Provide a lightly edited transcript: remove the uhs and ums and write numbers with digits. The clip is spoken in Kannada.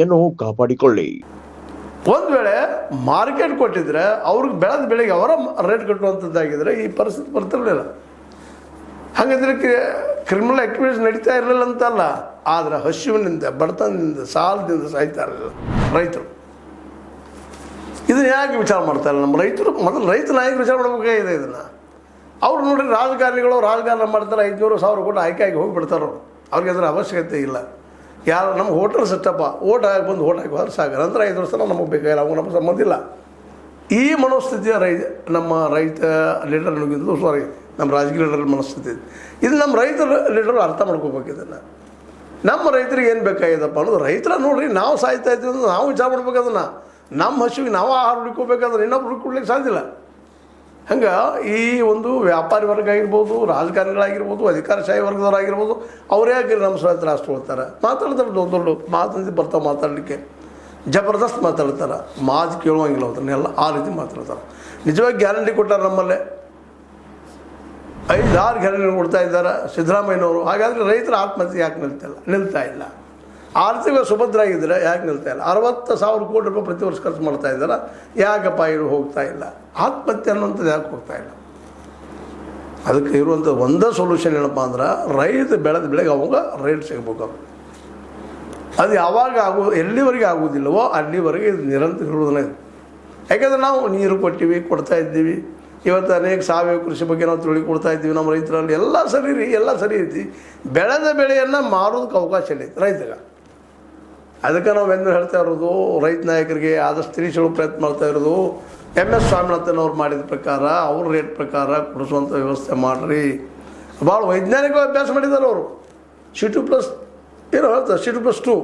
ಯನ್ನು ಕಾಪಾಡಿಕೊಳ್ಳಿ. ಒಂದು ವೇಳೆ ಮಾರ್ಕೆಟ್ ಕೊಟ್ಟಿದ್ರೆ ಅವ್ರಿಗೆ ಬೆಳೆದ ಬೆಳೆಗೆ ಅವರ ರೇಟ್ ಕಟ್ಟುವಂಥದ್ದಾಗಿದ್ರೆ ಈ ಪರಿಸ್ಥಿತಿ ಬರ್ತಿರಲಿಲ್ಲ. ಹಾಗಾದ್ರೆ ಕ್ರಿಮಿನಲ್ ಆಕ್ಟಿವಿಟೀಸ್ ನಡೀತಾ ಇರಲಿಲ್ಲ ಅಂತಲ್ಲ, ಆದರೆ ಹಸಿವಿನಿಂದ ಬಡತನದಿಂದ ಸಾಲದಿಂದ ಸಾಯ್ತಾ ಇರಲಿಲ್ಲ ರೈತರು. ಇದನ್ನು ಯಾಕೆ ವಿಚಾರ ಮಾಡ್ತಾರೆ ನಮ್ಮ ರೈತರು? ಮೊದಲು ರೈತ ನಾಯಕರು ವಿಚಾರ ಮಾಡಬೇಕಾಗಿದೆ ಇದನ್ನು. ಅವ್ರು ನೋಡ್ರಿ ರಾಜಕಾರಣಿಗಳು ರಾಜಕಾರಣ ಮಾಡ್ತಾರೆ, 500,000 ಕೋಟಿ ಆಯ್ಕೆಯಾಗಿ ಹೋಗಿಬಿಡ್ತಾರೆ. ಅವ್ರಿಗೆ ಅದರ ಅವಶ್ಯಕತೆ ಇಲ್ಲ. ಯಾರು ನಮ್ಮ ವೋಟರ್ ಸೆಟಪ್ಪ, ಓಟ್ ಹಾಕಿ ಬಂದು ಓಟ್ ಹಾಕಿ ಹೋದ್ರೆ ಸಾಕು, ನಂತರ 5 ವರ್ಷ ನಮಗೆ ಬೇಕಾಗಿಲ್ಲ, ಅವಾಗ ನಮಗೆ ಸಂಬಂಧ ಇಲ್ಲ. ಈ ಮನೋಸ್ಥಿತಿಯ ನಮ್ಮ ರೈತ ಲೀಡರ್ನಿಗಿಂತಲೂ ನಮ್ಮ ರಾಜಕೀಯ ಲೀಡರ್ ಮನಸ್ಥಿತಿ ಇದು ನಮ್ಮ ರೈತರ ಲೀಡರ್ ಅರ್ಥ ಮಾಡ್ಕೋಬೇಕು. ಇದನ್ನು ನಮ್ಮ ರೈತರಿಗೆ ಏನು ಬೇಕಾಗಿದೆಪ್ಪ ಅನ್ನೋದು ರೈತರ ನೋಡ್ರಿ, ನಾವು ಸಾಯ್ತಾ ಇದ್ದೀವಿ ಅಂದ್ರೆ ನಾವು ವಿಚಾರ ಮಾಡ್ಬೇಕು. ಅದನ್ನು ನಮ್ಮ ಹಸುವಿಗೆ ನಾವು ಆಹಾರ ಹುಡುಕೋಬೇಕಾದ್ರೆ ಇನ್ನೊಬ್ರು ಹುಡುಕೊಡ್ಲಿಕ್ಕೆ ಸಾಧ್ಯ ಇಲ್ಲ. ಹಂಗೆ ಈ ಒಂದು ವ್ಯಾಪಾರಿ ವರ್ಗ ಆಗಿರ್ಬೋದು, ರಾಜಕಾರಣಿಗಳಾಗಿರ್ಬೋದು, ಅಧಿಕಾರಶಾಹಿ ವರ್ಗದವರಾಗಿರ್ಬೋದು, ಅವರೇ ಆಗಿರೋ ನಮ್ಮ ಸಹಿತ ರಾಷ್ಟ್ರಕೊಳ್ತಾರೆ, ಮಾತಾಡ್ತಾರೆ, ದೊಡ್ಡ ದೊಡ್ಡ ಮಾತಂದು ಬರ್ತಾವೆ ಮಾತಾಡಲಿಕ್ಕೆ, ಜಬರ್ದಸ್ತ್ ಮಾತಾಡ್ತಾರೆ, ಮಾತು ಕೇಳುವಂಗಿಲ್ಲ ಅದನ್ನೆಲ್ಲ ಆ ರೀತಿ ಮಾತಾಡ್ತಾರೆ. ನಿಜವಾಗಿ ಗ್ಯಾರಂಟಿ ಕೊಟ್ಟಾರೆ ನಮ್ಮಲ್ಲೇ, 5-6 ಗ್ಯಾರಂಟಿ ಕೊಡ್ತಾ ಇದ್ದಾರೆ ಸಿದ್ದರಾಮಯ್ಯನವರು. ಹಾಗಾದರೆ ರೈತರ ಆತ್ಮಹತ್ಯೆ ಯಾಕೆ ನಿಲ್ತಾ ಇಲ್ಲ? ಆರ್ಥಿಕ ಸುಭದ್ರ ಆಗಿದ್ದರೆ ಯಾಕೆ ನಿಲ್ತಾ ಇಲ್ಲ? 60,000 ಕೋಟಿ ರೂಪಾಯಿ ಪ್ರತಿ ವರ್ಷ ಖರ್ಚು ಮಾಡ್ತಾ ಇದ್ದಾರೆ, ಯಾಕಪ್ಪ ಇದು ಹೋಗ್ತಾ ಇಲ್ಲ? ಆತ್ಮಹತ್ಯೆ ಅನ್ನೋಂಥದ್ದು ಯಾಕೆ ಹೋಗ್ತಾ ಇಲ್ಲ? ಅದಕ್ಕೆ ಇರುವಂಥ ಒಂದೇ ಸೊಲ್ಯೂಷನ್ ಏನಪ್ಪ ಅಂದ್ರೆ, ರೈತ ಬೆಳೆದ ಬೆಳೆಗೆ ಅವಾಗ ರೇಟ್ ಸಿಗಬೇಕು. ಅದು ಯಾವಾಗ ಎಲ್ಲಿವರೆಗೆ ಆಗೋದಿಲ್ಲವೋ ಅಲ್ಲಿವರೆಗೆ ಇದು ನಿರಂತರ ಇರುವುದನ್ನ ಇದು. ಯಾಕೆಂದರೆ ನಾವು ನೀರು ಕೊಡ್ತಾ ಇದ್ದೀವಿ. ಇವತ್ತು ಅನೇಕ ಸಾವಯವ ಕೃಷಿ ಬಗ್ಗೆ ನಾವು ಕೊಡ್ತಾ ಇದ್ದೀವಿ. ನಮ್ಮ ರೈತರಲ್ಲಿ ಎಲ್ಲ ಸರಿ ಐತಿ. ಬೆಳೆದ ಬೆಳೆಯನ್ನು ಮಾರೋದಕ್ಕೆ ಅವಕಾಶ ಇಲ್ಲ ರೈತಗೆ. ಅದಕ್ಕೆ ನಾವು ಎಂದು ಹೇಳ್ತಾ ಇರೋದು, ರೈತ ನಾಯಕರಿಗೆ ಆದಷ್ಟು ತಿಳಿಸಲು ಪ್ರಯತ್ನ ಮಾಡ್ತಾ ಇರೋದು, MS ಸ್ವಾಮಿನಾಥನ್ ಅವ್ರು ಮಾಡಿದ ಪ್ರಕಾರ ಅವ್ರ ರೇಟ್ ಪ್ರಕಾರ ಕೊಡಿಸುವಂಥ ವ್ಯವಸ್ಥೆ ಮಾಡಿರಿ. ಭಾಳ ವೈಜ್ಞಾನಿಕ ಅಭ್ಯಾಸ ಮಾಡಿದ್ದಾರೆ ಅವರು. C2+ ಏನು ಹೇಳ್ತಾರೆ, C2+2